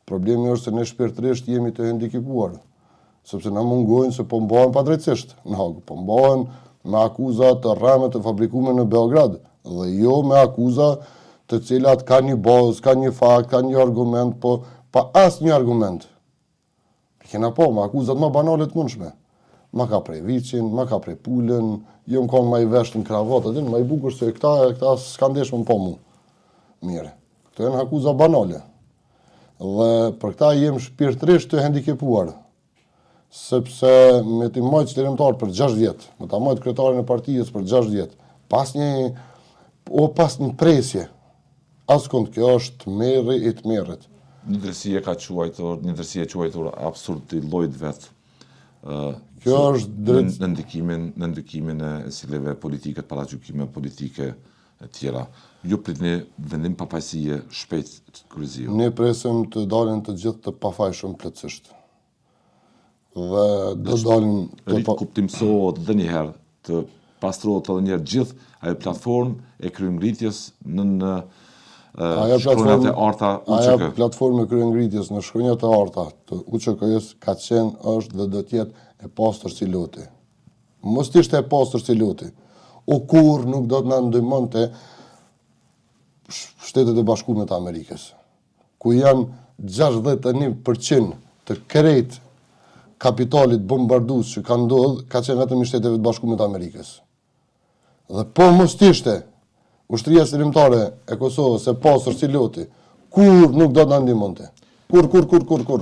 Problemi është se ne shpirtërisht jemi të hendikepuar, sepse na mungojnë se po mbahen padrejtësisht në Hag, po mbahen me akuza të rreme të fabrikuara në Beograd dhe jo me akuza të cilat ka një bazë, ka një fakt, ka një argument, po pa asnjë argument. Kena po, me akuzat më banale të mundshme. Ma ka prej Vicin, ma ka prej Pulën, jo më kanë ma i vesht në kravatë, ma i bukur se këta s'kan ndeshme po mu. Mire, këto janë akuza banale. Dhe për këta jem shpirtërisht të hendikepuar, sepse me t'i majtë qëllimtar për 6 vjetë, me t'a majtë kryetarin e partijës për 6 vjetë, pas një presje, askund kjo është merri i të merrit. Një ndërsi e quajtur absurd i llojit vet. Kjo është drejt në ndikimin e cilëve politike, paragjykime politike e tjera. Ju pritni vendim papajësie shpejt të kryqëzimit. Ne presim të dalin të gjithë të pafajshëm plotësisht. Dhe do dalin të kuptimsohet edhe një herë, të pastrohet edhe një herë gjithë ajo platformë e kryengritjes në shkronjat e arta UÇK. Ajo platformë e kryengritjes në shkronjat e arta të UÇK-s ka qenë, është dhe do të jetë e pastër si loti. Mos të ishte e pastër si loti. O kur nuk do të na ndihmonte Shtetet e Bashkuara të Amerikës, ku janë 61% të krejt kapitalit bombardues që ka ndodhur, ka qenë vetëm i Shteteve të Bashkuara të Amerikës. Dhe po mos të ishte ushtria qëllimtare e Kosovës e pastër si loti, kur nuk do të na ndihmonte. Kur.